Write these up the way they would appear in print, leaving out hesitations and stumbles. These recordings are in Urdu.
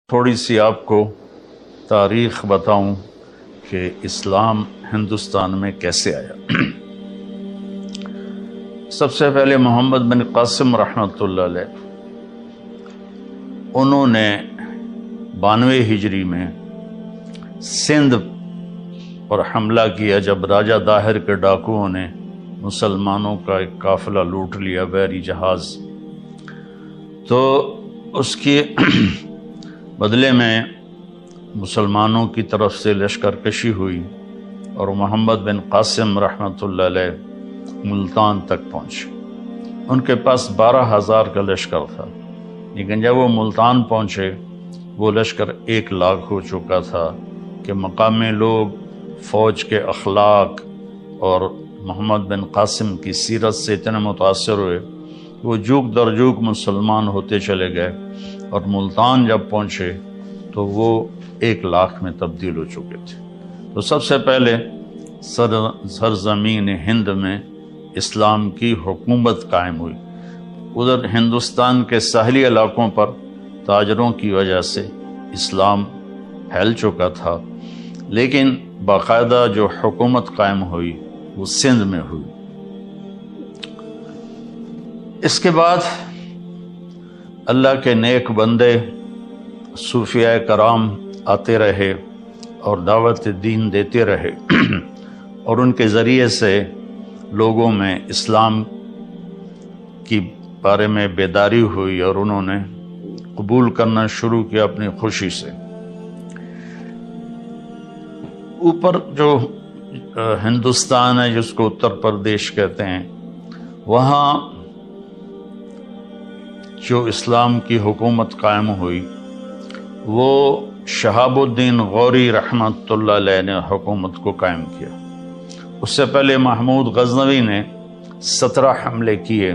تھوڑی سی آپ کو تاریخ بتاؤں کہ اسلام ہندوستان میں کیسے آیا۔ سب سے پہلے محمد بن قاسم رحمۃ اللہ علیہ، انہوں نے 92 ہجری میں سندھ پر حملہ کیا جب راجہ داہر کے ڈاکوؤں نے مسلمانوں کا ایک قافلہ لوٹ لیا، بحری جہاز۔ تو اس کے بدلے میں مسلمانوں کی طرف سے لشکر کشی ہوئی اور محمد بن قاسم رحمۃ اللہ علیہ ملتان تک پہنچے۔ ان کے پاس 12,000 کا لشکر تھا، لیکن جب وہ ملتان پہنچے وہ لشکر 1 لاکھ ہو چکا تھا کہ مقامی لوگ فوج کے اخلاق اور محمد بن قاسم کی سیرت سے اتنے متاثر ہوئے، وہ جوک در جوک مسلمان ہوتے چلے گئے، اور ملتان جب پہنچے تو وہ 1 لاکھ میں تبدیل ہو چکے تھے۔ تو سب سے پہلے سرزمین ہند میں اسلام کی حکومت قائم ہوئی۔ ادھر ہندوستان کے ساحلی علاقوں پر تاجروں کی وجہ سے اسلام پھیل چکا تھا، لیکن باقاعدہ جو حکومت قائم ہوئی وہ سندھ میں ہوئی۔ اس کے بعد اللہ کے نیک بندے صوفیاء کرام آتے رہے اور دعوت دین دیتے رہے اور ان کے ذریعے سے لوگوں میں اسلام کی بارے میں بیداری ہوئی اور انہوں نے قبول کرنا شروع کیا اپنی خوشی سے۔ اوپر جو ہندوستان ہے جس کو اتر پردیش کہتے ہیں، وہاں جو اسلام کی حکومت قائم ہوئی وہ شہاب الدین غوری رحمۃ اللہ علیہ نے حکومت کو قائم کیا۔ اس سے پہلے محمود غزنوی نے 17 حملے کیے،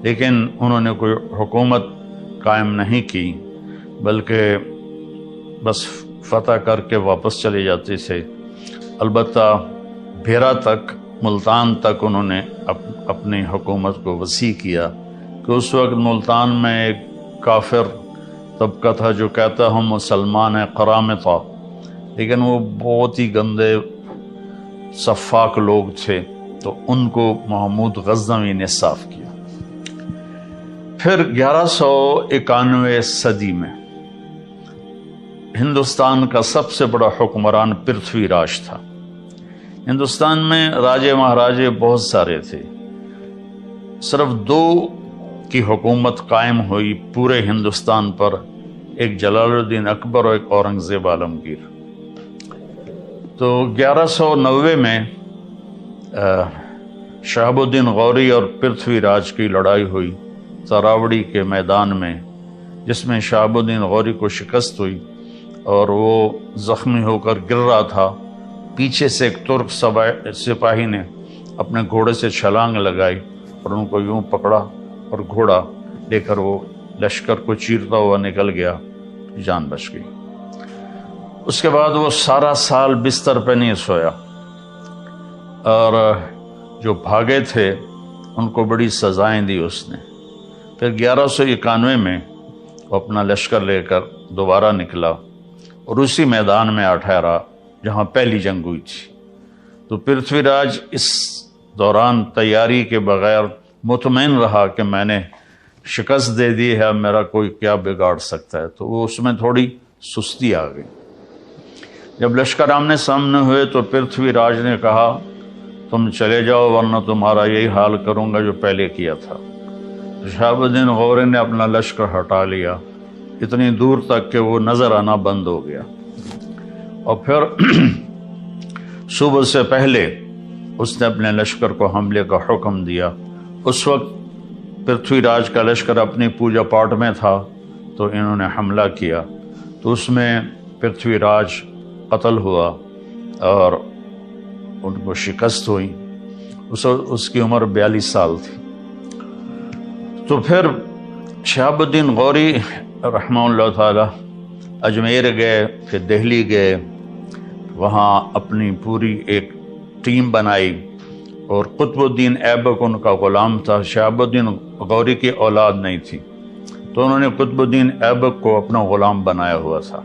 لیکن انہوں نے کوئی حکومت قائم نہیں کی، بلکہ بس فتح کر کے واپس چلے جاتے تھے۔ البتہ بھیرا تک، ملتان تک انہوں نے اپنی حکومت کو وسیع کیا، کہ اس وقت ملتان میں ایک کافر طبقہ تھا جو کہتا ہم مسلمان ہیں، قرامطہ، لیکن وہ بہت ہی گندے سفاک لوگ تھے، تو ان کو محمود غزنوی نے صاف کیا۔ پھر 1191 صدی میں ہندوستان کا سب سے بڑا حکمران پرتھوی راج تھا۔ ہندوستان میں راجے مہاراجے بہت سارے تھے، صرف 2 کی حکومت قائم ہوئی پورے ہندوستان پر، ایک جلال الدین اکبر اور ایک اورنگزیب عالمگیر۔ تو 1190 میں شہاب الدین غوری اور پرتھوی راج کی لڑائی ہوئی تراوڑی کے میدان میں، جس میں شہاب الدین غوری کو شکست ہوئی اور وہ زخمی ہو کر گر رہا تھا۔ پیچھے سے ایک ترک سپاہی نے اپنے گھوڑے سے چھلانگ لگائی اور ان کو یوں پکڑا اور گھوڑا لے کر وہ لشکر کو چیرتا ہوا نکل گیا، جان بچ گئی۔ اس کے بعد وہ سارا سال بستر پہ نہیں سویا، اور جو بھاگے تھے ان کو بڑی سزائیں دی اس نے۔ پھر 1191 میں وہ اپنا لشکر لے کر دوبارہ نکلا اور اسی میدان میں ٹھہرا جہاں پہلی جنگ ہوئی تھی۔ تو پرتھوی راج اس دوران تیاری کے بغیر مطمئن رہا کہ میں نے شکست دے دی ہے، میرا کوئی کیا بگاڑ سکتا ہے، تو وہ اس میں تھوڑی سستی آ گئی۔ جب لشکر آمنے سامنے ہوئے تو پرتھوی راج نے کہا تم چلے جاؤ ورنہ تمہارا یہی حال کروں گا جو پہلے کیا تھا۔ شہاب الدین غوری نے اپنا لشکر ہٹا لیا اتنی دور تک کہ وہ نظر آنا بند ہو گیا، اور پھر صبح سے پہلے اس نے اپنے لشکر کو حملے کا حکم دیا۔ اس وقت پرتھوی راج کا لشکر اپنی پوجا پاٹ میں تھا، تو انہوں نے حملہ کیا، تو اس میں پرتھوی راج قتل ہوا اور ان کو شکست ہوئی۔ اس کی عمر 42 سال تھی۔ تو پھر شہاب الدین غوری رحمہ اللہ تعالی اجمیر گئے، پھر دہلی گئے، وہاں اپنی پوری ایک ٹیم بنائی، اور قطب الدین ایبک ان کا غلام تھا۔ شہاب الدین غوری کی اولاد نہیں تھی، تو انہوں نے قطب الدین ایبک کو اپنا غلام بنایا ہوا تھا،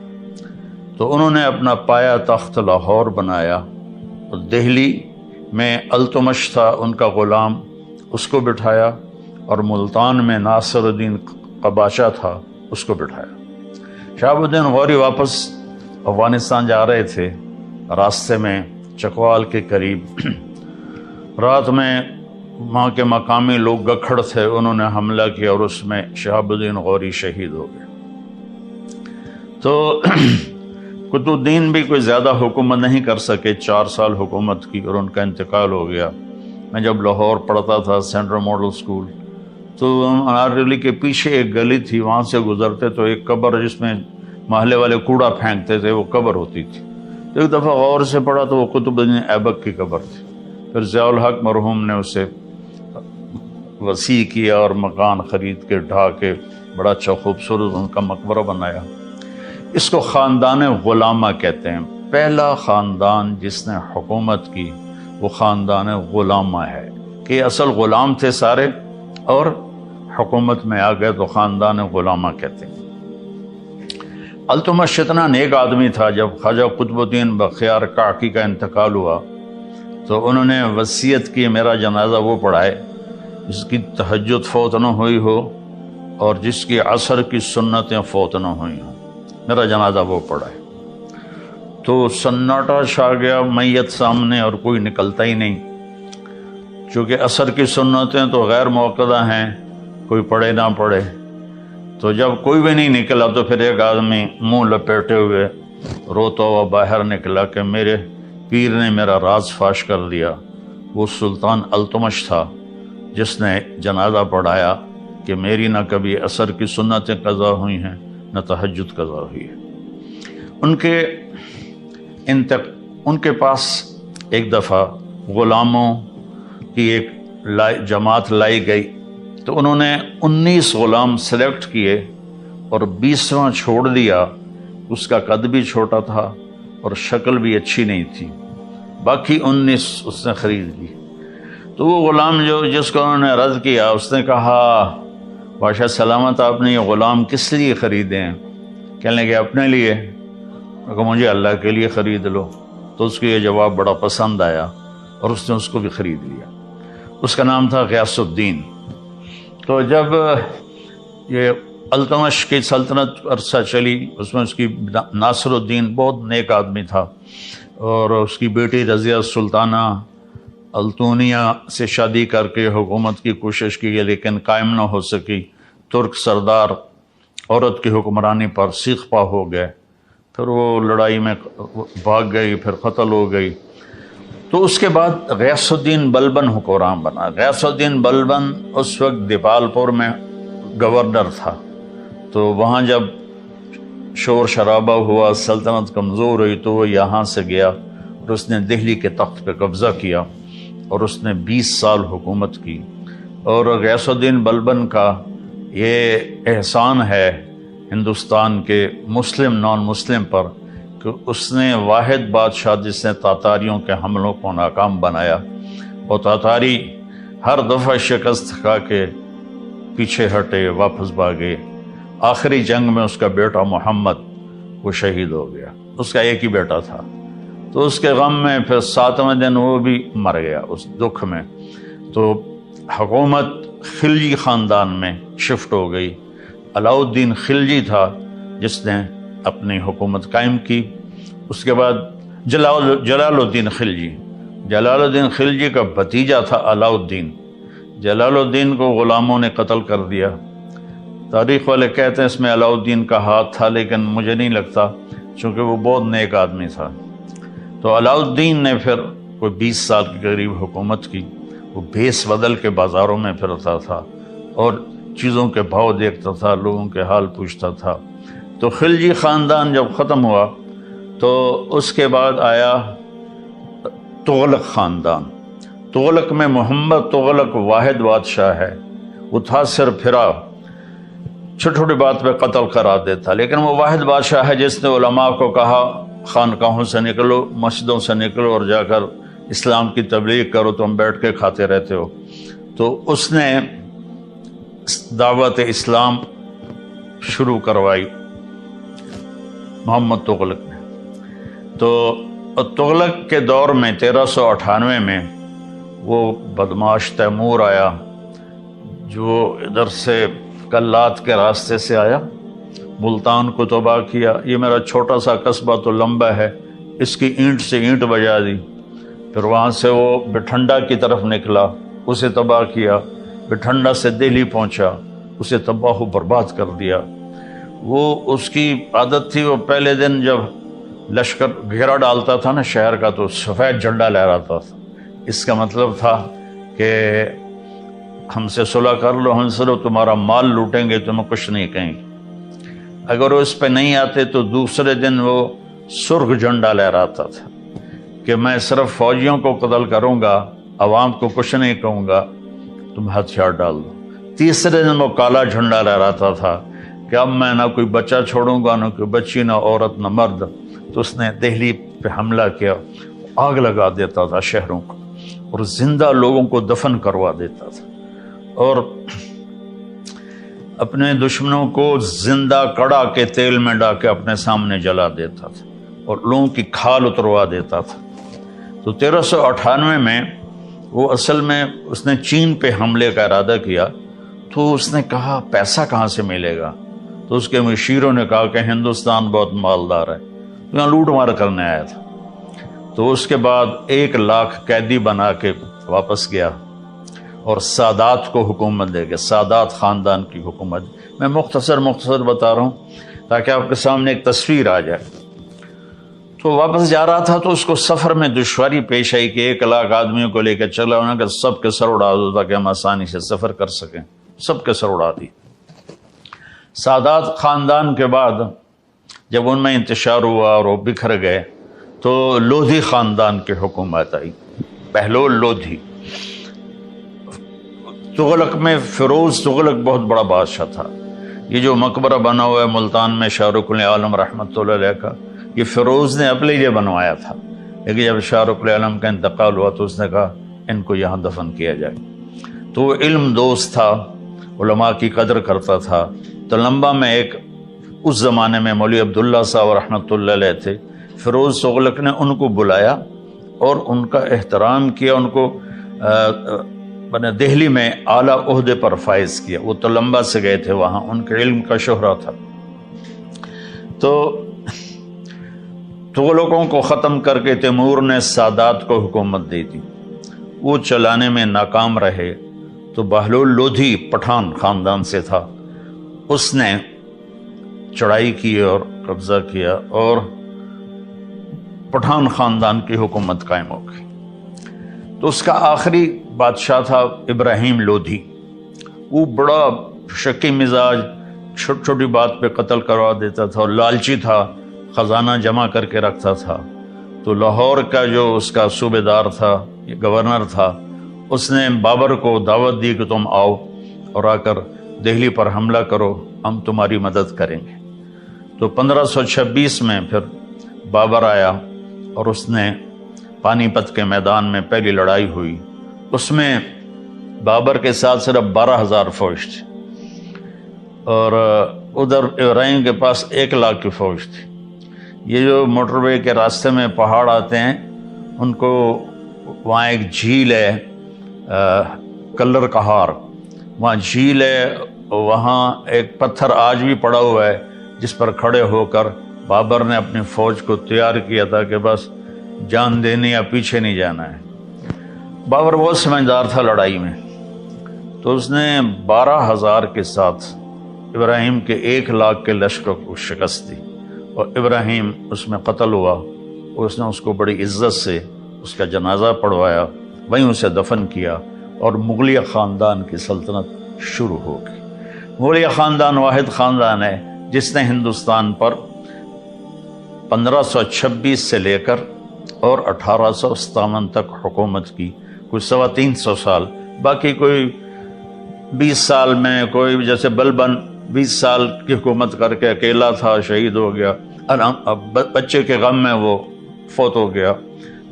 تو انہوں نے اپنا پایا تخت لاہور بنایا، اور دہلی میں التمش تھا ان کا غلام، اس کو بٹھایا، اور ملتان میں ناصر الدین قباشہ تھا، اس کو بٹھایا۔ شہاب الدین غوری واپس افغانستان جا رہے تھے، راستے میں چکوال کے قریب رات میں وہاں کے مقامی لوگ گکھڑ تھے، انہوں نے حملہ کیا اور اس میں شہاب الدین غوری شہید ہو گئے۔ تو قطب الدین بھی کوئی زیادہ حکومت نہیں کر سکے، 4 سال حکومت کی اور ان کا انتقال ہو گیا۔ میں جب لاہور پڑھتا تھا سینٹرل ماڈل سکول، تو انارگلی کے پیچھے ایک گلی تھی، وہاں سے گزرتے تو ایک قبر جس میں محلے والے کوڑا پھینکتے تھے وہ قبر ہوتی تھی، تو ایک دفعہ غور سے پڑھا تو وہ قطب الدین ایبک کی قبر تھی۔ پھر ضیاء الحق مرحوم نے اسے وسیع کیا اور مکان خرید کے ڈھا کے بڑا اچھا خوبصورت ان کا مقبرہ بنایا۔ اس کو خاندان غلامہ کہتے ہیں۔ پہلا خاندان جس نے حکومت کی وہ خاندان غلامہ ہے، کہ اصل غلام تھے سارے اور حکومت میں آ گئے تو خاندان غلامہ کہتے ہیں۔ التمش اتنا نیک آدمی تھا، جب خواجہ قطب الدین بختیار کاکی کا انتقال ہوا تو انہوں نے وصیت کی میرا جنازہ وہ پڑھائے جس کی تہجد فوت نہ ہوئی ہو اور جس کی عصر کی سنتیں فوت نہ ہوئی ہوں، میرا جنازہ وہ پڑھائے۔ تو سناٹا چھا گیا، میت سامنے اور کوئی نکلتا ہی نہیں، چونکہ عصر کی سنتیں تو غیر موقدہ ہیں، کوئی پڑھے نہ پڑھے۔ تو جب کوئی بھی نہیں نکلا تو پھر ایک آدمی منہ لپیٹے ہوئے روتا ہوا باہر نکلا کہ میرے پیر نے میرا راز فاش کر دیا۔ وہ سلطان التمش تھا جس نے جنازہ پڑھایا کہ میری نہ کبھی عصر کی سنتیں قضا ہوئی ہیں نہ تہجد قضا ہوئی ہے۔ ان کے پاس ایک دفعہ غلاموں کی ایک جماعت لائی گئی، تو انہوں نے 19 غلام سلیکٹ کیے اور 20واں چھوڑ دیا۔ اس کا قد بھی چھوٹا تھا اور شکل بھی اچھی نہیں تھی، باقی 19 اس نے خرید لی۔ تو وہ غلام جس کو انہوں نے رد کیا، اس نے کہا بادشاہ سلامت آپ نے یہ غلام کس لیے خریدے ہیں؟ کہنے لگے اپنے لیے۔ کہ مجھے اللہ کے لیے خرید لو۔ تو اس کو یہ جواب بڑا پسند آیا اور اس نے اس کو بھی خرید لیا۔ اس کا نام تھا غیاث الدین۔ تو جب یہ التمش کی سلطنت عرصہ چلی، اس میں اس کی ناصر الدین بہت نیک آدمی تھا، اور اس کی بیٹی رضیہ سلطانہ التونیہ سے شادی کر کے حکومت کی کوشش کی، لیکن قائم نہ ہو سکی۔ ترک سردار عورت کی حکمرانی پر سیخ پا ہو گئے، پھر وہ لڑائی میں بھاگ گئی، پھر قتل ہو گئی۔ تو اس کے بعد غیاث الدین بلبن حکمران بنا۔ غیاث الدین بلبن اس وقت دیپال پور میں گورنر تھا، تو وہاں جب شور شرابہ ہوا، سلطنت کمزور ہوئی، تو وہ یہاں سے گیا اور اس نے دہلی کے تخت پہ قبضہ کیا اور اس نے 20 سال حکومت کی۔ اور غیاث الدین بلبن کا یہ احسان ہے ہندوستان کے مسلم نان مسلم پر کہ اس نے واحد بادشاہ جس نے تاتاریوں کے حملوں کو ناکام بنایا، اور تاتاری ہر دفعہ شکست کھا کے پیچھے ہٹے، واپس بھاگے۔ آخری جنگ میں اس کا بیٹا محمد وہ شہید ہو گیا، اس کا ایک ہی بیٹا تھا۔ تو اس کے غم میں پھر 7ویں دن وہ بھی مر گیا اس دکھ میں۔ تو حکومت خلجی خاندان میں شفٹ ہو گئی۔ علاؤ الدین خلجی تھا جس نے اپنی حکومت قائم کی۔ اس کے بعد جلال الدین خلجی، جلال الدین خلجی کا بھتیجا تھا علاؤ الدین۔ جلال الدین کو غلاموں نے قتل کر دیا۔ تاریخ والے کہتے ہیں اس میں علاؤ الدین کا ہاتھ تھا، لیکن مجھے نہیں لگتا، چونکہ وہ بہت نیک آدمی تھا۔ تو علاؤ الدین نے پھر کوئی 20 سال کے قریب حکومت کی۔ وہ بھیس بدل کے بازاروں میں پھرتا تھا اور چیزوں کے بھاؤ دیکھتا تھا، لوگوں کے حال پوچھتا تھا۔ تو خلجی خاندان جب ختم ہوا تو اس کے بعد آیا تغلق خاندان۔ تغلق میں محمد تغلق واحد بادشاہ ہے۔ وہ تھا صرف پھرا، چھوٹی چھوٹی بات پہ قتل کرا دیتا، لیکن وہ واحد بادشاہ ہے جس نے علماء کو کہا خانقاہوں سے نکلو، مسجدوں سے نکلو اور جا کر اسلام کی تبلیغ کرو، تم بیٹھ کے کھاتے رہتے ہو۔ تو اس نے دعوت اسلام شروع کروائی محمد تغلق نے۔ تو تغلق کے دور میں 1398 میں وہ بدماش تیمور آیا جو ادھر سے کلات کے راستے سے آیا، ملتان کو تباہ کیا۔ یہ میرا چھوٹا سا قصبہ تو لمبا ہے، اس کی اینٹ سے اینٹ بجا دی۔ پھر وہاں سے وہ بٹھنڈا کی طرف نکلا، اسے تباہ کیا۔ بٹھنڈا سے دہلی پہنچا، اسے تباہ و برباد کر دیا۔ وہ اس کی عادت تھی، وہ پہلے دن جب لشکر گھیرا ڈالتا تھا نا شہر کا تو سفید جھنڈا لہراتا تھا۔ اس کا مطلب تھا کہ ہم سے صلح کر لو، ہم سے تمہارا مال لوٹیں گے، تمہیں کچھ نہیں کہیں گے۔ اگر وہ اس پہ نہیں آتے تو دوسرے دن وہ سرخ جھنڈا لہراتا تھا کہ میں صرف فوجیوں کو قتل کروں گا، عوام کو کچھ نہیں کہوں گا، تم ہتھیار ڈال دو۔ تیسرے دن وہ کالا جھنڈا لہراتا تھا کہ اب میں نہ کوئی بچہ چھوڑوں گا، نہ کوئی بچی، نہ عورت، نہ مرد۔ تو اس نے دہلی پہ حملہ کیا، آگ لگا دیتا تھا شہروں کو، اور زندہ لوگوں کو دفن کروا دیتا تھا، اور اپنے دشمنوں کو زندہ کڑا کے تیل میں ڈال کے اپنے سامنے جلا دیتا تھا، اور لوگوں کی کھال اتروا دیتا تھا۔ تو 1398 میں وہ اصل میں اس نے چین پہ حملے کا ارادہ کیا۔ تو اس نے کہا پیسہ کہاں سے ملے گا؟ تو اس کے مشیروں نے کہا کہ ہندوستان بہت مالدار ہے، یہاں لوٹ مار کرنے آیا تھا۔ تو اس کے بعد 1,00,000 قیدی بنا کے واپس گیا اور سادات کو حکومت دے گیا، سادات خاندان کی حکومت۔ میں مختصر بتا رہا ہوں تاکہ آپ کے سامنے ایک تصویر آ جائے۔ تو واپس جا رہا تھا تو اس کو سفر میں دشواری پیش آئی کہ 1,00,000 آدمیوں کو لے کے چلا ہونا کہ سب کے سر اڑا دو تاکہ ہم آسانی سے سفر کر سکیں۔ سب کے سر اڑا دی۔ سادات خاندان کے بعد جب ان میں انتشار ہوا اور وہ بکھر گئے تو لودھی خاندان کی حکومت آئی، بہلول لودھی۔ تغلق میں فیروز تغلق بہت بڑا بادشاہ تھا۔ یہ جو مقبرہ بنا ہوا ہے ملتان میں شاہ رخ العالم رحمۃ اللہ علیہ کا، یہ فیروز نے اپنے لیے بنوایا تھا، لیکن جب شاہ رخ العالم کا انتقال ہوا تو اس نے کہا ان کو یہاں دفن کیا جائے۔ تو وہ علم دوست تھا، علماء کی قدر کرتا تھا۔ تو لمبا میں ایک اس زمانے میں مولوی عبداللہ صاحب رحمۃ اللہ علیہ تھے، فیروز تغلق نے ان کو بلایا اور ان کا احترام کیا، ان کو دہلی میں اعلیٰ عہدے پر فائز کیا۔ وہ تو لمبا سے گئے تھے وہاں، ان کے علم کا شہرہ تھا۔ تو تغلقوں کو ختم کر کے تیمور نے سادات کو حکومت دے دی، وہ چلانے میں ناکام رہے۔ تو بہلول لودھی پٹھان خاندان سے تھا، اس نے چڑھائی کی اور قبضہ کیا اور پٹھان خاندان کی حکومت قائم ہو گئی۔ تو اس کا آخری بادشاہ تھا ابراہیم لودھی۔ وہ بڑا شکی مزاج، چھوٹی چھوٹی بات پہ قتل کروا دیتا تھا اور لالچی تھا، خزانہ جمع کر کے رکھتا تھا۔ تو لاہور کا جو اس کا صوبے دار تھا، گورنر تھا، اس نے بابر کو دعوت دی کہ تم آؤ اور آ کر دہلی پر حملہ کرو، ہم تمہاری مدد کریں گے۔ تو 1526 میں پھر بابر آیا اور اس نے پانی پت کے میدان میں پہلی لڑائی ہوئی۔ اس میں بابر کے ساتھ صرف 12,000 فوج تھی اور ادھر ابراہیم کے پاس 1,00,000 کی فوج تھی۔ یہ جو موٹر وے کے راستے میں پہاڑ آتے ہیں ان کو، وہاں ایک جھیل ہے کلر کہار، وہاں جھیل ہے، وہاں ایک پتھر آج بھی پڑا ہوا ہے جس پر کھڑے ہو کر بابر نے اپنی فوج کو تیار کیا تھا کہ بس جان دینی یا پیچھے نہیں جانا ہے۔ بابر بہت سمجھدار تھا لڑائی میں، تو اس نے 12,000 کے ساتھ ابراہیم کے 1,00,000 کے لشکر کو شکست دی اور ابراہیم اس میں قتل ہوا۔ اور اس نے اس کو بڑی عزت سے اس کا جنازہ پڑھوایا، وہیں اسے دفن کیا اور مغلیہ خاندان کی سلطنت شروع ہو گئی۔ مغلیہ خاندان واحد خاندان ہے جس نے ہندوستان پر 1526 سے لے کر اور 1857 تک حکومت کی، کوئی 325 سال۔ باقی کوئی 20 سال میں، کوئی جیسے بلبن 20 سال کی حکومت کر کے اکیلا تھا، شہید ہو گیا، بچے کے غم میں وہ فوت ہو گیا۔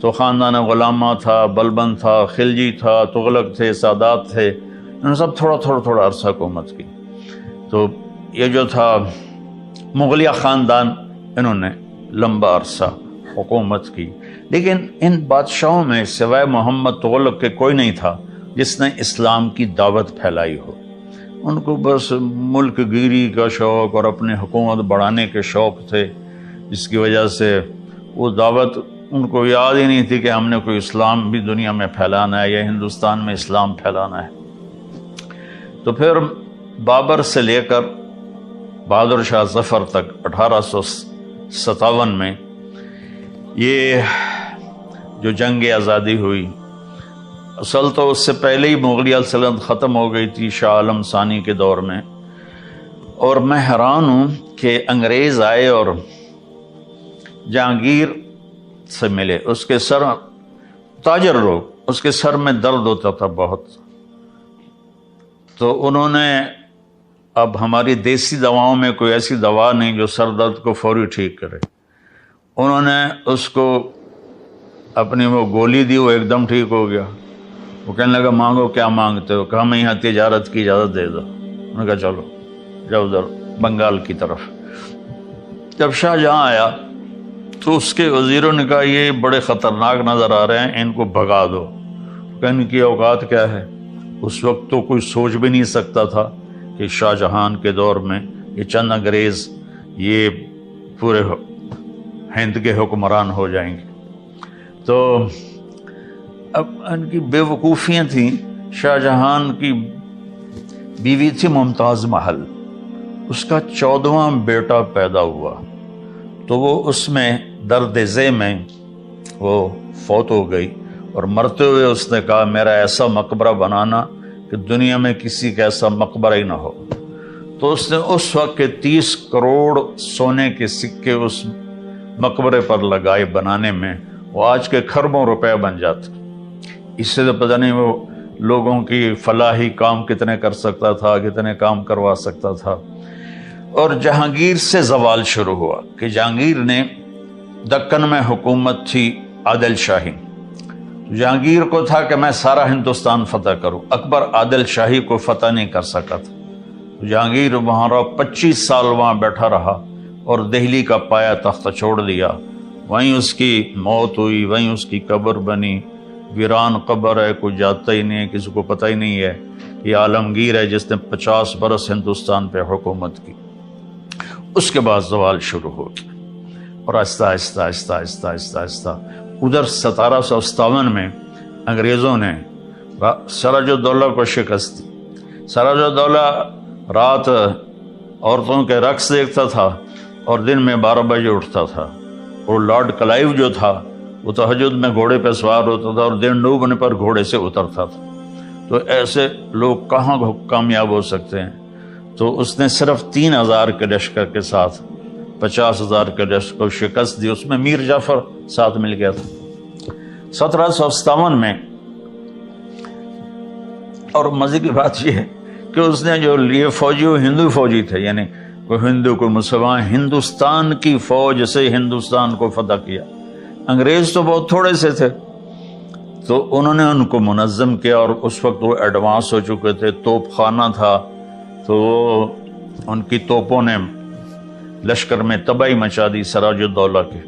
تو خاندان غلامہ تھا، بلبن تھا، خلجی تھا، تغلق تھے، سادات تھے، انہوں نے سب تھوڑا عرصہ حکومت کی۔ تو یہ جو تھا مغلیہ خاندان، انہوں نے لمبا عرصہ حکومت کی، لیکن ان بادشاہوں میں سوائے محمد تغلق کے کوئی نہیں تھا جس نے اسلام کی دعوت پھیلائی ہو۔ ان کو بس ملک گیری کا شوق اور اپنے حکومت بڑھانے کے شوق تھے، جس کی وجہ سے وہ دعوت ان کو یاد ہی نہیں تھی کہ ہم نے کوئی اسلام بھی دنیا میں پھیلانا ہے یا ہندوستان میں اسلام پھیلانا ہے۔ تو پھر بابر سے لے کر بہادر شاہ ظفر تک 1857 میں یہ جو جنگ آزادی ہوئی، اصل تو اس سے پہلے ہی مغلیہ سلطنت ختم ہو گئی تھی شاہ عالم ثانی کے دور میں، اور میں حیران ہوں کہ انگریز آئے اور جہانگیر سے ملے، اس کے سر تاجر لوگ، اس کے سر میں درد ہوتا تھا بہت، تو انہوں نے، اب ہماری دیسی دواؤں میں کوئی ایسی دوا نہیں جو سر درد کو فوری ٹھیک کرے، انہوں نے اس کو اپنی وہ گولی دی، وہ ایک دم ٹھیک ہو گیا۔ وہ کہنے لگا مانگو کیا مانگتے ہو؟ کہا ہمیں یہاں تجارت کی اجازت دے دو۔ انہوں نے کہا چلو جاؤ ادھر بنگال کی طرف۔ جب شاہ جہاں آیا تو اس کے وزیروں نے کہا یہ بڑے خطرناک نظر آ رہے ہیں، ان کو بھگا دو۔ ان کی اوقات کیا ہے؟ اس وقت تو کوئی سوچ بھی نہیں سکتا تھا کہ شاہ جہان کے دور میں یہ چند انگریز یہ پورے ہند کے حکمران ہو جائیں گے۔ تو اب ان کی بے وقوفیاں تھیں۔ شاہ جہان کی بیوی تھی ممتاز محل، اس کا 14واں بیٹا پیدا ہوا تو وہ اس میں درد ذہ میں وہ فوت ہو گئی، اور مرتے ہوئے اس نے کہا میرا ایسا مقبرہ بنانا کہ دنیا میں کسی کا ایسا مقبرہ ہی نہ ہو۔ تو اس نے اس وقت کے 30 کروڑ سونے کے سکے اس مقبرے پر لگائے بنانے میں، وہ آج کے کھربوں روپے بن جاتے۔ اس سے تو پتہ نہیں وہ لوگوں کی فلاحی کام کتنے کر سکتا تھا، کتنے کام کروا سکتا تھا۔ اور جہانگیر سے زوال شروع ہوا کہ جہانگیر نے دکن میں حکومت تھی عادل شاہی، جہانگیر کو تھا کہ میں سارا ہندوستان فتح کروں، اکبر عادل شاہی کو فتح نہیں کر سکا تھا۔ جہانگیر وہاں 25 سال وہاں بیٹھا رہا اور دہلی کا پایا تخت چھوڑ دیا، وہیں اس کی موت ہوئی، وہیں اس کی قبر بنی۔ ویران قبر ہے، کوئی جاتا ہی نہیں ہے، کسی کو پتہ ہی نہیں ہے یہ عالمگیر ہے جس نے 50 برس ہندوستان پہ حکومت کی۔ اس کے بعد زوال شروع ہو گیا، اور آہستہ آہستہ آہستہ آہستہ آہستہ آہستہ ادھر 1757 میں انگریزوں نے سراج الدولہ کو شکست دی۔ سراج الدولہ رات عورتوں کے رقص دیکھتا تھا اور دن میں 12 بجے اٹھتا تھا، اور لارڈ کلائیو جو تھا وہ تہجد میں گھوڑے پہ سوار ہوتا تھا اور دن ڈوبنے پر گھوڑے سے اترتا تھا۔ تو ایسے لوگ کہاں کامیاب ہو سکتے ہیں؟ تو اس نے صرف 3000 کے لشکر کے ساتھ 50,000 کے لشکر کو شکست دی، اس میں میر جعفر ساتھ مل گیا تھا 1757 میں۔ اور مزے کی بات یہ ہے کہ اس نے جو لیے فوجی وہ ہندو فوجی تھے، یعنی کوئی ہندو کوئی مسلمان، ہندوستان کی فوج سے ہندوستان کو فتح کیا۔ انگریز تو بہت تھوڑے سے تھے، تو انہوں نے ان کو منظم کیا، اور اس وقت وہ ایڈوانس ہو چکے تھے، توپ خانہ تھا، تو ان کی توپوں نے لشکر میں تباہی مچا دی سراج الدولہ کی۔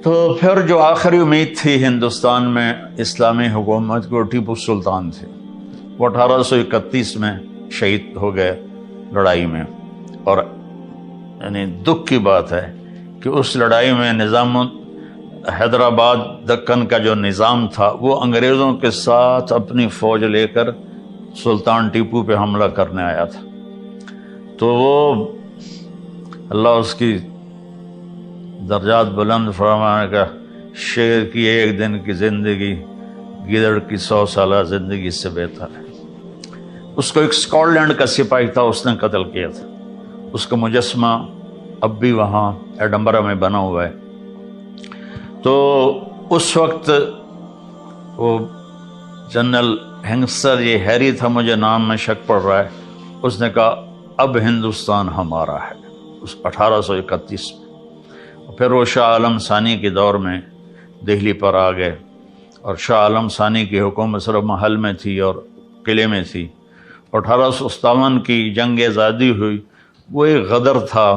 تو پھر جو آخری امید تھی ہندوستان میں اسلامی حکومت کو، ٹیپو سلطان تھے، وہ 1831 میں شہید ہو گئے لڑائی میں۔ اور یعنی دکھ کی بات ہے کہ اس لڑائی میں نظام حیدرآباد دکن کا جو نظام تھا وہ انگریزوں کے ساتھ اپنی فوج لے کر سلطان ٹیپو پہ حملہ کرنے آیا تھا۔ تو وہ اللہ اس کی درجات بلند فرمانے کا، شیر کی ایک دن کی زندگی گیدڑ کی 100 سالہ زندگی سے بہتر ہے۔ اس کو ایک اسکاٹ لینڈ کا سپاہی تھا، اس نے قتل کیا تھا، اس کا مجسمہ اب بھی وہاں ایڈنبرا میں بنا ہوا ہے۔ تو اس وقت وہ جنرل ہنگسر، یہ ہیری تھا، مجھے نام میں شک پڑ رہا ہے، اس نے کہا اب ہندوستان ہمارا ہے، اس 1831 میں۔ پھر وہ شاہ عالم ثانی کے دور میں دہلی پر آ گئے، اور شاہ عالم ثانی کی حکومت صرف محل میں تھی اور قلعے میں تھی۔ 1857 کی جنگ آزادی ہوئی، وہ ایک غدر تھا،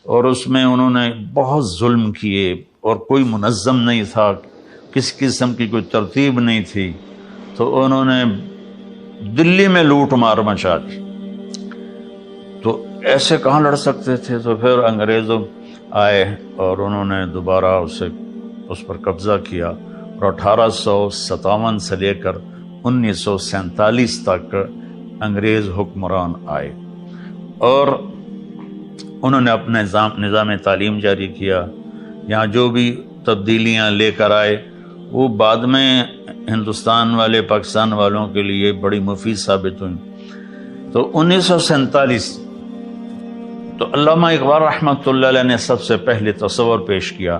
اور اس میں انہوں نے بہت ظلم کیے، اور کوئی منظم نہیں تھا، کسی قسم کی کوئی ترتیب نہیں تھی، تو انہوں نے دلی میں لوٹ مار مچا دی۔ تو ایسے کہاں لڑ سکتے تھے؟ تو پھر انگریزوں آئے اور انہوں نے دوبارہ اس پر قبضہ کیا، اور 1857 سے لے کر 1947 تک انگریز حکمران آئے، اور انہوں نے اپنا نظام تعلیم جاری کیا۔ یہاں جو بھی تبدیلیاں لے کر آئے وہ بعد میں ہندوستان والے، پاکستان والوں کے لیے بڑی مفید ثابت ہوئی۔ تو 1947 تو علامہ اقبال رحمۃ اللہ علیہ نے سب سے پہلے تصور پیش کیا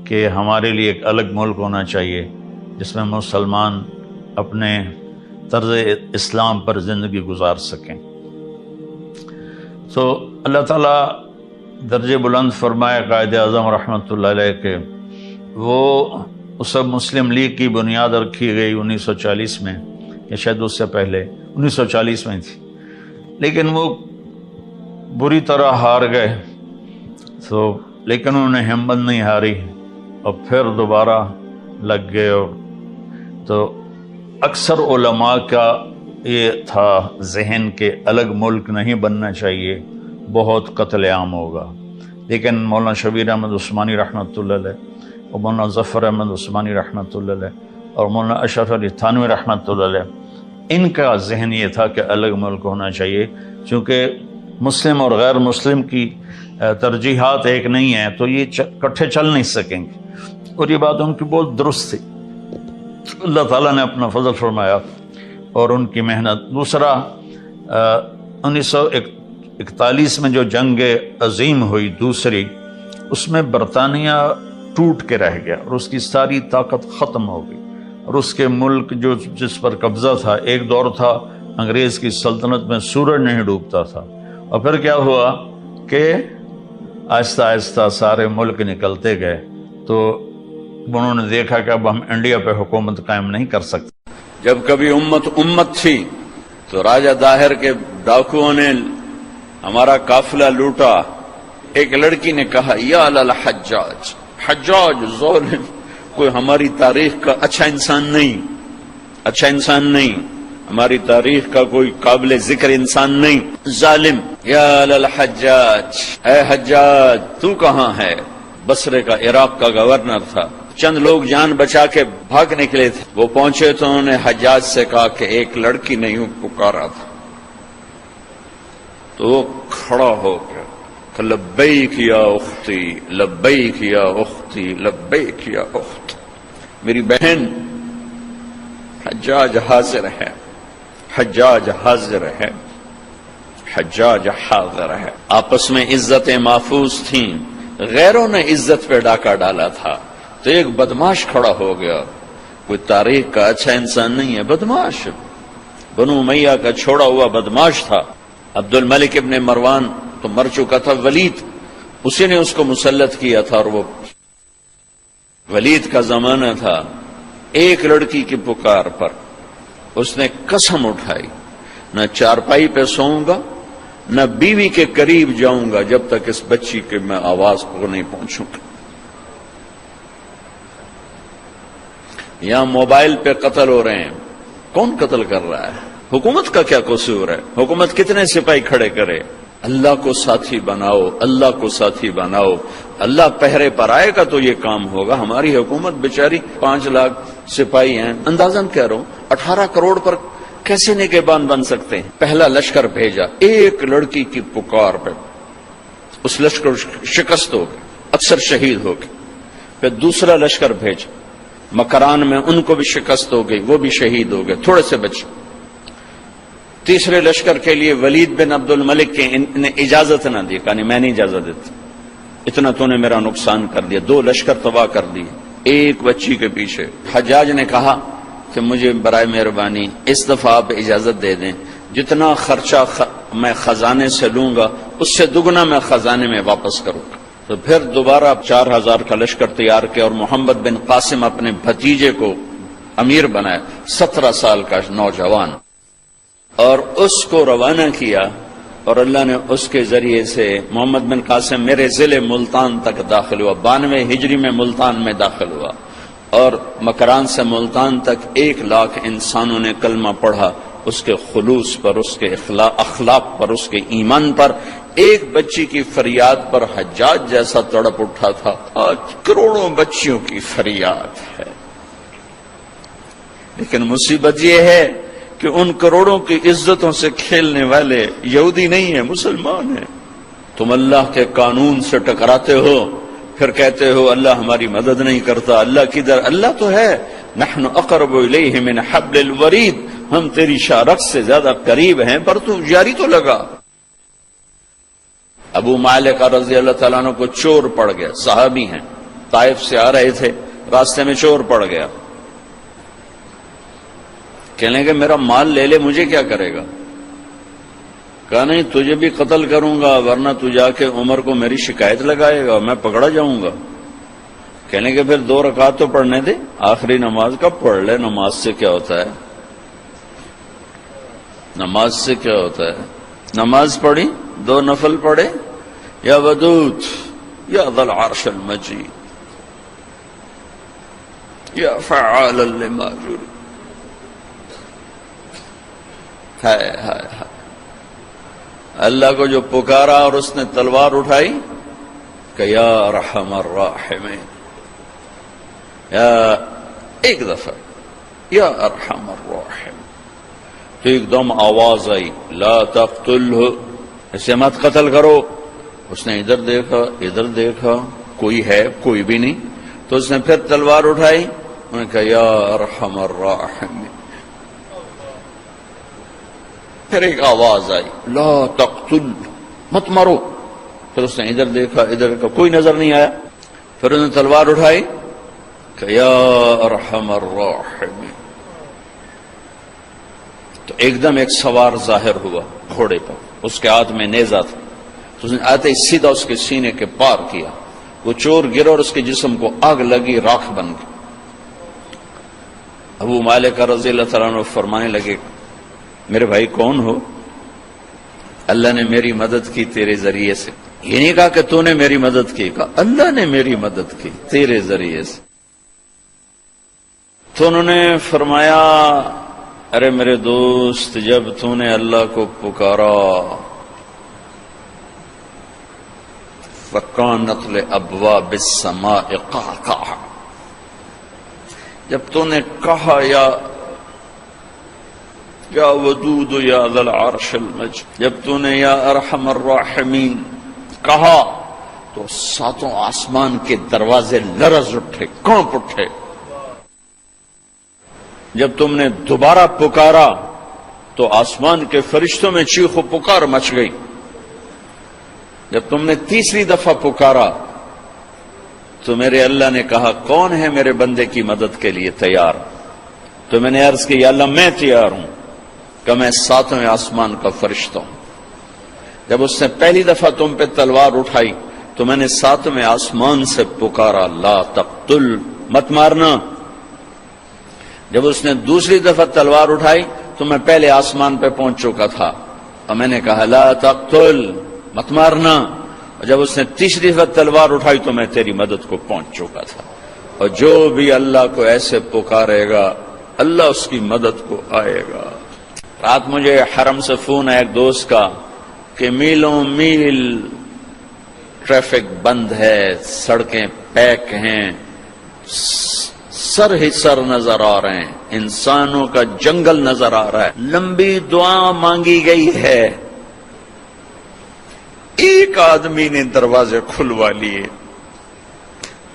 کہ ہمارے لیے ایک الگ ملک ہونا چاہیے جس میں مسلمان اپنے طرز اسلام پر زندگی گزار سکیں۔ تو اللہ تعالیٰ درجے بلند فرمائے قائد اعظم رحمۃ اللہ علیہ کے، وہ اس مسلم لیگ کی بنیاد رکھی گئی 1940 میں، یا شاید اس سے پہلے 1940 میں تھی، لیکن وہ بری طرح ہار گئے، تو لیکن انہوں نے ہمت نہیں ہاری اور پھر دوبارہ لگ گئے۔ اور تو اکثر علماء کا یہ تھا ذہن کہ الگ ملک نہیں بننا چاہیے، بہت قتل عام ہوگا، لیکن مولانا شبیر احمد عثمانی رحمۃ اللہ علیہ اور مولانا ظفر احمد عثمانی رحمۃ اللہ علیہ اور مولانا اشرف علی تھانوی رحمۃ اللہ علیہ، ان کا ذہن یہ تھا کہ الگ ملک ہونا چاہیے، چونکہ مسلم اور غیر مسلم کی ترجیحات ایک نہیں ہیں، تو یہ اکٹھے چل نہیں سکیں گے، اور یہ بات ان کی بہت درست تھی۔ اللہ تعالیٰ نے اپنا فضل فرمایا اور ان کی محنت۔ دوسرا 1941 میں جو جنگ عظیم ہوئی دوسری، اس میں برطانیہ ٹوٹ کے رہ گیا اور اس کی ساری طاقت ختم ہو گئی، اور اس کے ملک جس پر قبضہ تھا، ایک دور تھا انگریز کی سلطنت میں سورج نہیں ڈوبتا تھا، اور پھر کیا ہوا کہ آہستہ آہستہ سارے ملک نکلتے گئے، تو انہوں نے دیکھا کہ اب ہم انڈیا پہ حکومت قائم نہیں کر سکتے۔ جب کبھی امت تھی تو راجہ داہر کے ڈاکوؤں نے ہمارا قافلہ لوٹا، ایک لڑکی نے کہا یا للحجاج، حجاج ظالم، کوئی ہماری تاریخ کا اچھا انسان نہیں، ہماری تاریخ کا کوئی قابل ذکر انسان نہیں، ظالم، یا للحجاج، اے حجاج تو کہاں ہے؟ بصرے کا، عراق کا گورنر تھا، چند لوگ جان بچا کے بھاگ نکلے تھے، وہ پہنچے تو انہوں نے حجاج سے کہا کہ ایک لڑکی نے یوں پکارا تھا، تو وہ کھڑا ہو گیا کہ لبیک یا اختی، لبیک یا اختی، لبیک یا اخت، میری بہن، حجاج حاضر ہے، حجاج حاضر ہے، حجاج حاضر ہے۔ آپس میں عزتیں محفوظ تھیں، غیروں نے عزت پہ ڈاکہ ڈالا تھا، تو ایک بدماش کھڑا ہو گیا، کوئی تاریخ کا اچھا انسان نہیں ہے، بدماش، بنو امیہ کا چھوڑا ہوا بدماش تھا۔ عبد الملک ابن مروان تو مر چکا تھا، ولید اسی نے اس کو مسلط کیا تھا، اور وہ ولید کا زمانہ تھا۔ ایک لڑکی کی پکار پر اس نے قسم اٹھائی، نہ چارپائی پہ سوؤں گا، نہ بیوی کے قریب جاؤں گا جب تک اس بچی کے میں آواز کو نہیں پہنچوں گا۔ یہاں موبائل پہ قتل ہو رہے ہیں، کون قتل کر رہا ہے؟ حکومت کا کیا قصور ہے؟ حکومت کتنے سپاہی کھڑے کرے؟ اللہ کو ساتھی بناؤ، اللہ کو ساتھی بناؤ، اللہ پہرے پر آئے گا تو یہ کام ہوگا۔ ہماری حکومت بیچاری 5 لاکھ سپاہی ہیں، اندازاً کہہ رہا ہوں 18 کروڑ پر کیسے نگہبان بن سکتے ہیں؟ پہلا لشکر بھیجا، ایک لڑکی کی پکار پہ اس لشکر شکست ہو گئی، اکثر شہید ہو گئے۔ پھر دوسرا لشکر بھیجا، مکران میں ان کو بھی شکست ہو گئی، وہ بھی شہید ہو گئے، تھوڑے سے بچے۔ تیسرے لشکر کے لیے ولید بن عبد الملک کے نے اجازت نہ دی، کہا میں نہیں اجازت دیتا، اتنا تو نے میرا نقصان کر دیا، 2 لشکر تباہ کر دیے ایک بچی کے پیچھے۔ حجاج نے کہا کہ مجھے برائے مہربانی اس دفعہ آپ اجازت دے دیں، جتنا خرچہ میں خزانے سے لوں گا اس سے دگنا میں خزانے میں واپس کروں گا۔ تو پھر دوبارہ 4000 کا لشکر تیار کیا، اور محمد بن قاسم اپنے بھتیجے کو امیر بنایا، 17 سال کا نوجوان۔ اور اس کو روانہ کیا، اور اللہ نے اس کے ذریعے سے محمد بن قاسم میرے ضلع ملتان تک داخل ہوا، 92 ہجری میں ملتان میں داخل ہوا، اور مکران سے ملتان تک 1 لاکھ انسانوں نے کلمہ پڑھا، اس کے خلوص پر، اس کے اخلاق پر، اس کے ایمان پر۔ ایک بچی کی فریاد پر حجاج جیسا تڑپ اٹھا تھا، آج کروڑوں بچیوں کی فریاد ہے۔ لیکن مصیبت یہ ہے کہ ان کروڑوں کی عزتوں سے کھیلنے والے یہودی نہیں ہیں، مسلمان ہیں۔ تم اللہ کے قانون سے ٹکراتے ہو، پھر کہتے ہو اللہ ہماری مدد نہیں کرتا، اللہ کدھر؟ اللہ تو ہے، نحن اقرب الیہ من حبل الورید، ہم تیری شارخ سے زیادہ قریب ہیں، پر تو جاری تو لگا۔ ابو مالک رضی اللہ تعالیٰ عنہ کو چور پڑ گیا، صحابی ہیں، طائف سے آ رہے تھے، راستے میں چور پڑ گیا، کہنے کہ میرا مال لے لے، مجھے کیا کرے گا؟ کہا نہیں، تجھے بھی قتل کروں گا، ورنہ تو جا کے عمر کو میری شکایت لگائے گا، میں پکڑا جاؤں گا۔ کہنے کہ پھر 2 رکعت تو پڑھنے دے، آخری نماز کا پڑھ لے، نماز سے کیا ہوتا ہے؟ نماز سے کیا ہوتا ہے؟ نماز پڑھی، 2 نفل پڑھے، یا ودود یا ذا العرش المجید یا فعالا لما یرید۔ ہائے ہائے ہائے، اللہ کو جو پکارا اور اس نے تلوار اٹھائی کہ یا ارحم الراحمین، یا ایک دفعہ یا ارحم الراحمین، تو ایک دم آواز آئی لا تقتلہ، اسے مت قتل کرو۔ اس نے ادھر دیکھا ادھر دیکھا، کوئی ہے؟ کوئی بھی نہیں۔ تو اس نے پھر تلوار اٹھائی، انہوں نے کہا یا ارحم الراحمین۔ پھر ایک آواز آئی لا تقتل، مت مارو۔ پھر اس نے ادھر دیکھا ادھر دیکھا، کوئی نظر نہیں آیا۔ پھر انہوں نے تلوار اٹھائی کہ یا ارحم الراحمین۔ تو ایک دم ایک سوار ظاہر ہوا گھوڑے پر، اس کے ہاتھ میں نیزہ تھا، تو اس نے آتے ہی سیدھا اس کے سینے کے پار کیا، وہ چور گر اور اس کے جسم کو آگ لگی، راکھ بن گئی۔ ابو مالک رضی اللہ تعالیٰ عنہ فرمانے لگے میرے بھائی کون ہو؟ اللہ نے میری مدد کی تیرے ذریعے سے۔ یہ نہیں کہا کہ تو نے میری مدد کی، کہا اللہ نے میری مدد کی تیرے ذریعے سے۔ تو انہوں نے فرمایا ارے میرے دوست، جب تو نے اللہ کو پکارا فَكَانَتْ لِأَبْوَابِ السَّمَاءِ قَعْقَعًا، جب تو نے کہا یا ودود یا ذا العرش المجید، جب تو نے یا ارحم الراحمین کہا تو 7 آسمان کے دروازے لرز اٹھے، کانپ اٹھے۔ جب تم نے دوبارہ پکارا تو آسمان کے فرشتوں میں چیخ و پکار مچ گئی۔ جب تم نے تیسری دفعہ پکارا تو میرے اللہ نے کہا کون ہے میرے بندے کی مدد کے لیے تیار؟ تو میں نے عرض کی یا اللہ میں تیار ہوں، کہ میں 7ویں آسمان کا فرشتہ ہوں۔ جب اس نے پہلی دفعہ تم پہ تلوار اٹھائی تو میں نے 7ویں آسمان سے پکارا لا تقتل، مت مارنا۔ جب اس نے دوسری دفعہ تلوار اٹھائی تو میں پہلے آسمان پہ پہنچ چکا تھا اور میں نے کہا لا تقتل، مت مارنا۔ اور جب اس نے تیسری دفعہ تلوار اٹھائی تو میں تیری مدد کو پہنچ چکا تھا۔ اور جو بھی اللہ کو ایسے پکارے گا اللہ اس کی مدد کو آئے گا۔ رات مجھے حرم سے فون ہے ایک دوست کا کہ میلوں میل ٹریفک بند ہے، سڑکیں پیک ہیں، سر ہی سر نظر آ رہے ہیں، انسانوں کا جنگل نظر آ رہا ہے، لمبی دعا مانگی گئی ہے۔ ایک آدمی نے دروازے کھلوا لیے،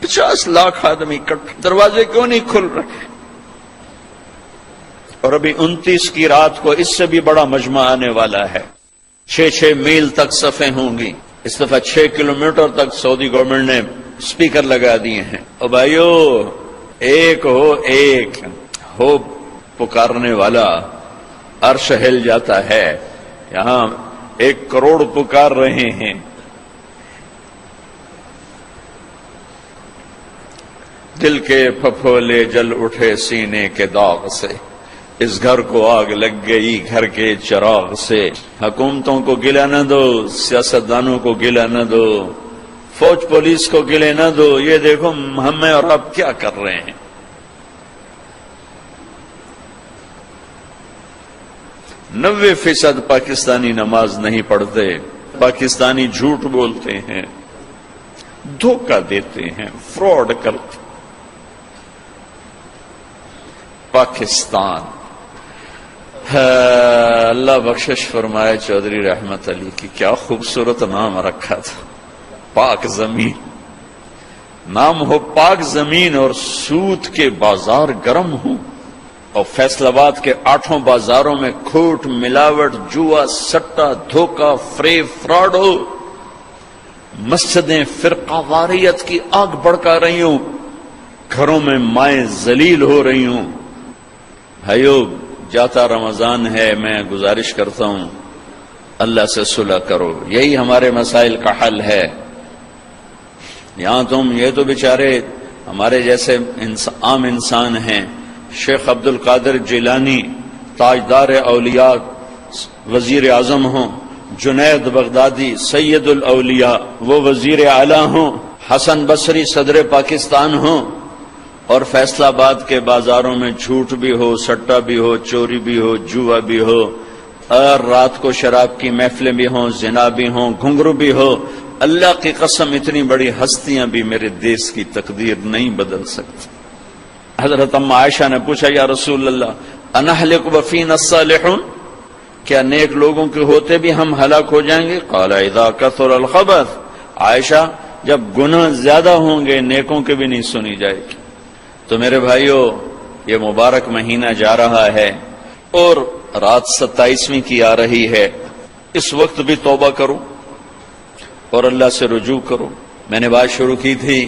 50 لاکھ آدمی کٹ، دروازے کیوں نہیں کھل رہے؟ اور ابھی 29 کی رات کو اس سے بھی بڑا مجمع آنے والا ہے، 6 میل تک صفیں ہوں گی، اس دفعہ 6 کلومیٹر تک سعودی گورنمنٹ نے سپیکر لگا دیے ہیں۔ اور بھائیو ایک ہو پکارنے والا، عرش ہل جاتا ہے۔ یہاں 1 کروڑ پکار رہے ہیں، دل کے پھپھولے جل اٹھے سینے کے داغ سے، اس گھر کو آگ لگ گئی گھر کے چراغ سے. حکومتوں کو گلہ نہ دو، سیاستدانوں کو گلہ نہ دو، فوج پولیس کو گلے نہ دو. یہ دیکھو ہمیں اور آپ کیا کر رہے ہیں. 90% پاکستانی نماز نہیں پڑھتے، پاکستانی جھوٹ بولتے ہیں، دھوکہ دیتے ہیں، فراڈ کرتے. پاکستان اللہ بخشش فرمائے چودھری رحمت علی کی، کیا خوبصورت نام رکھا تھا، پاک زمین. نام ہو پاک زمین اور سود کے بازار گرم ہوں، اور فیصل آباد کے 8 بازاروں میں کھوٹ، ملاوٹ، جوا، سٹا، دھوکہ، فریب، فراڈ ہو. مسجدیں فرقہ واریت کی آگ بڑکا رہی ہوں، گھروں میں مائیں ذلیل ہو رہی ہوں. بھائیو، جاتا رمضان ہے، میں گزارش کرتا ہوں اللہ سے صلح کرو، یہی ہمارے مسائل کا حل ہے. یہاں تم یہ تو بیچارے ہمارے جیسے عام انسان ہیں. شیخ عبد القادر جیلانی تاجدار اولیاء وزیر اعظم ہوں، جنید بغدادی سید الاولیاء وہ وزیر اعلیٰ ہوں، حسن بصری صدر پاکستان ہوں، اور فیصل آباد کے بازاروں میں جھوٹ بھی ہو، سٹا بھی ہو، چوری بھی ہو، جوا بھی ہو، اور رات کو شراب کی محفلیں بھی ہوں، زنا بھی ہوں، گھنگرو بھی ہو. اللہ کی قسم اتنی بڑی ہستیاں بھی میرے دیش کی تقدیر نہیں بدل سکتی. حضرت ام عائشہ نے پوچھا، یا رسول اللہ انہلک وفینا الصالحون، کیا نیک لوگوں کے ہوتے بھی ہم ہلاک ہو جائیں گے؟ قال اذا کثر الخبث، عائشہ جب گناہ زیادہ ہوں گے نیکوں کے بھی نہیں سنی جائے گی. تو میرے بھائیو، یہ مبارک مہینہ جا رہا ہے اور رات 27ویں کی آ رہی ہے. اس وقت بھی توبہ کرو اور اللہ سے رجوع کرو. میں نے بات شروع کی تھی،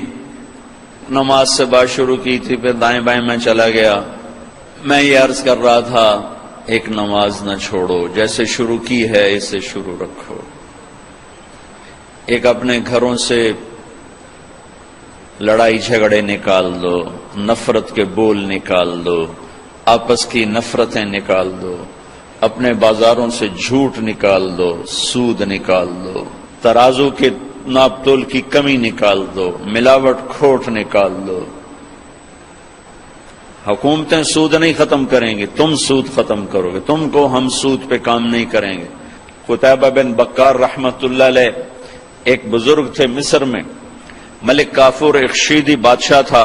نماز سے بات شروع کی تھی، پھر دائیں بائیں میں چلا گیا. میں یہ عرض کر رہا تھا، ایک نماز نہ چھوڑو، جیسے شروع کی ہے اسے شروع رکھو. ایک اپنے گھروں سے لڑائی جھگڑے نکال دو، نفرت کے بول نکال دو، آپس کی نفرتیں نکال دو، اپنے بازاروں سے جھوٹ نکال دو، سود نکال دو، ترازو کے ناپ تول کی کمی نکال دو، ملاوٹ کھوٹ نکال دو. حکومتیں سود نہیں ختم کریں گی، تم سود ختم کرو گے. تم کو ہم سود پہ کام نہیں کریں گے. قتیبہ بن بکار رحمت اللہ علیہ ایک بزرگ تھے مصر میں، ملک کافور ایک شیدی بادشاہ تھا،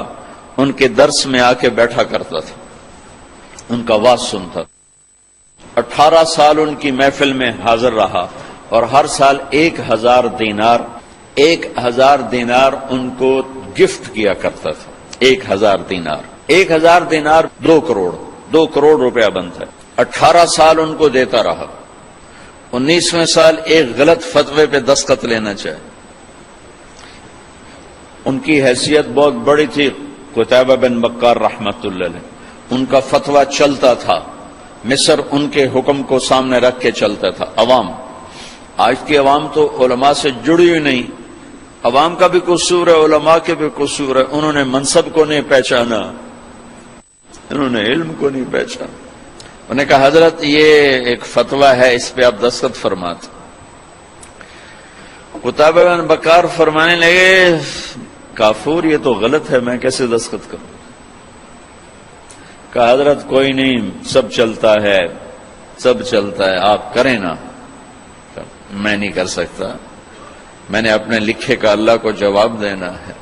ان کے درس میں آ کے بیٹھا کرتا تھا، ان کا واز سنتا. 18 سال ان کی محفل میں حاضر رہا اور ہر سال 1000 دینار ان کو گفٹ کیا کرتا تھا. 1000 دینار، 1000 دینار 2 کروڑ روپیہ بنتا ہے. 18 سال ان کو دیتا رہا. 19ویں سال ایک غلط فتوے پہ دستخط لینا چاہے. ان کی حیثیت بہت بڑی تھی قتیبہ بن بکار رحمت اللہ علیہ. ان کا فتویٰ چلتا تھا، مصر ان کے حکم کو سامنے رکھ کے چلتا تھا. عوام، آج کی عوام تو علماء سے جڑی ہوئی نہیں. عوام کا بھی قصور ہے، علماء کے بھی قصور ہے. انہوں نے منصب کو نہیں پہچانا، انہوں نے علم کو نہیں پہچانا. انہوں نے کہا حضرت یہ ایک فتویٰ ہے، اس پہ آپ دستخط فرماتے. قتیبہ بن بکار فرمانے لگے، کافور یہ تو غلط ہے، میں کیسے دستخط کروں؟ کہا حضرت کوئی نہیں، سب چلتا ہے، آپ کریں نا. میں نہیں کر سکتا، میں نے اپنے لکھے کا اللہ کو جواب دینا ہے.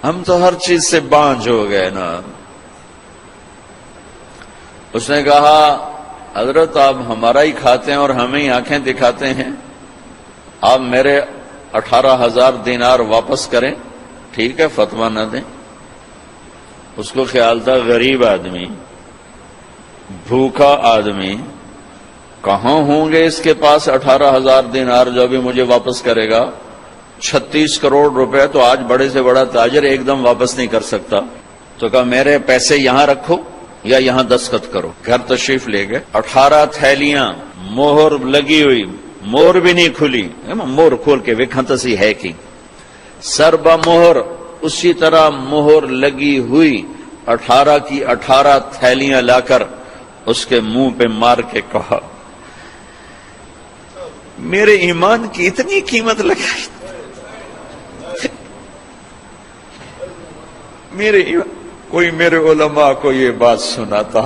ہم تو ہر چیز سے بانجھ ہو گئے نا. اس نے کہا حضرت آپ ہمارا ہی کھاتے ہیں اور ہمیں ہی آنکھیں دکھاتے ہیں، آپ میرے 18,000 دینار واپس کریں. ٹھیک ہے، فتویٰ نہ دیں. اس کو خیال تھا غریب آدمی، بھوکا آدمی، کہاں ہوں گے اس کے پاس 18,000 دینار جو بھی مجھے واپس کرے گا. 36 کروڑ روپے تو آج بڑے سے بڑا تاجر ایک دم واپس نہیں کر سکتا. تو کہا میرے پیسے یہاں رکھو یا یہاں دستخط کرو. گھر تشریف لے گئے. 18 تھیلیاں مہر لگی ہوئی، مہر بھی نہیں کھلی. مہر کھول کے وکھنتسی ہے کی سر با مہر، اسی طرح مہر لگی ہوئی 18 کی 18 تھیلیاں لا کر اس کے منہ پہ مار کے کہا میرے ایمان کی اتنی قیمت لگائی کوئی میرے علماء کو یہ بات سناتا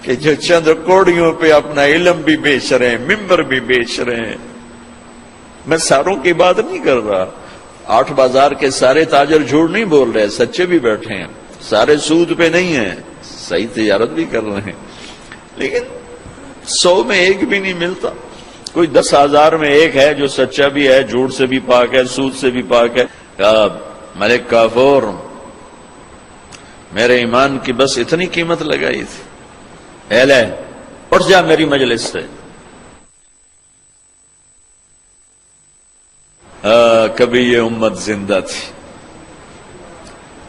کہ جو چند کوڑیوں پہ اپنا علم بھی بیچ رہے ہیں، ممبر بھی بیچ رہے ہیں. میں ساروں کی بات نہیں کر رہا، 8 بازار کے سارے تاجر جھوٹ نہیں بول رہے، سچے بھی بیٹھے ہیں، سارے سود پہ نہیں ہیں، صحیح تجارت بھی کر رہے ہیں، لیکن 100 میں ایک بھی نہیں ملتا. کوئی 10,000 میں ایک ہے جو سچا بھی ہے، جھوٹ سے بھی پاک ہے، سود سے بھی پاک ہے. کہا ملک کافور میرے ایمان کی بس اتنی قیمت لگائی تھی، اے لے اٹھ جا میری مجلس سے. کبھی یہ امت زندہ تھی،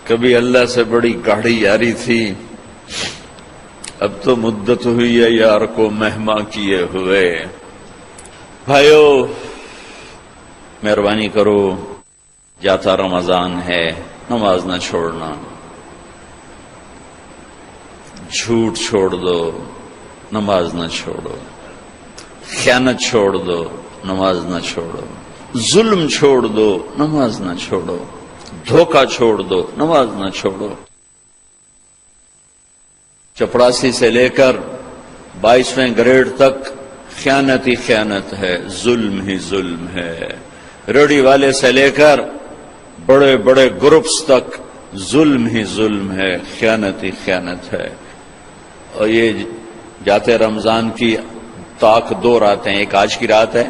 کبھی اللہ سے بڑی گاڑھی یاری تھی، اب تو مدت ہوئی ہے یار کو مہما کیے ہوئے. بھائیو مہربانی کرو، جاتا رمضان ہے، نماز نہ چھوڑنا، جھوٹ چھوڑ دو، نماز نہ چھوڑو، خیانت چھوڑ دو، نماز نہ چھوڑو، ظلم چھوڑ دو، نماز نہ چھوڑو، دھوکہ چھوڑ دو، نماز نہ چھوڑو. چپڑاسی سے لے کر 22ویں گریڈ تک خیانت ہی خیانت ہے، ظلم ہی ظلم ہے. ریڈی والے سے لے کر بڑے بڑے گروپس تک ظلم ہی ظلم ہے، خیانت ہی خیانت ہے. اور یہ جاتے رمضان کی طاق 2 راتیں، ایک آج کی رات ہے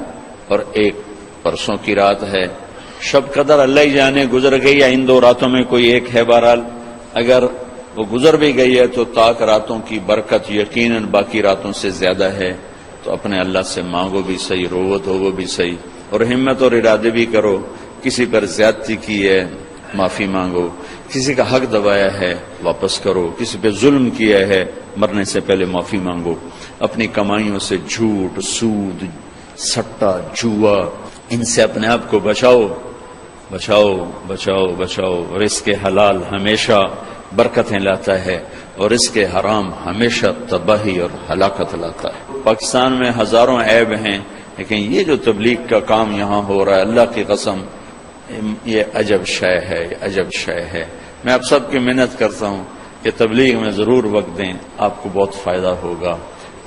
اور ایک پرسوں کی رات ہے. شب قدر اللہ ہی جانے گزر گئی یا ان 2 راتوں میں کوئی ایک ہے. بہرحال اگر وہ گزر بھی گئی ہے تو طاق راتوں کی برکت یقیناً باقی راتوں سے زیادہ ہے. تو اپنے اللہ سے مانگو بھی صحیح، روو تو وہ بھی صحیح، اور ہمت اور ارادے بھی کرو. کسی پر زیادتی کی ہے معافی مانگو، کسی کا حق دبایا ہے واپس کرو، کسی پہ ظلم کیا ہے مرنے سے پہلے معافی مانگو. اپنی کمائیوں سے جھوٹ، سود، سٹا، جوا، ان سے اپنے آپ کو بچاؤ بچاؤ بچاؤ بچاؤ. رزق حلال ہمیشہ برکتیں لاتا ہے اور رزق حرام ہمیشہ تباہی اور ہلاکت لاتا ہے. پاکستان میں ہزاروں عیب ہیں، لیکن یہ جو تبلیغ کا کام یہاں ہو رہا ہے، اللہ کی قسم یہ عجب شے ہے، یہ عجب شے ہے. میں آپ سب کی محنت کرتا ہوں کہ تبلیغ میں ضرور وقت دیں، آپ کو بہت فائدہ ہوگا.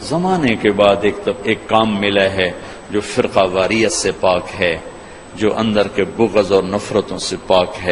زمانے کے بعد ایک کام ملا ہے جو فرقہ واریت سے پاک ہے، جو اندر کے بغض اور نفرتوں سے پاک ہے.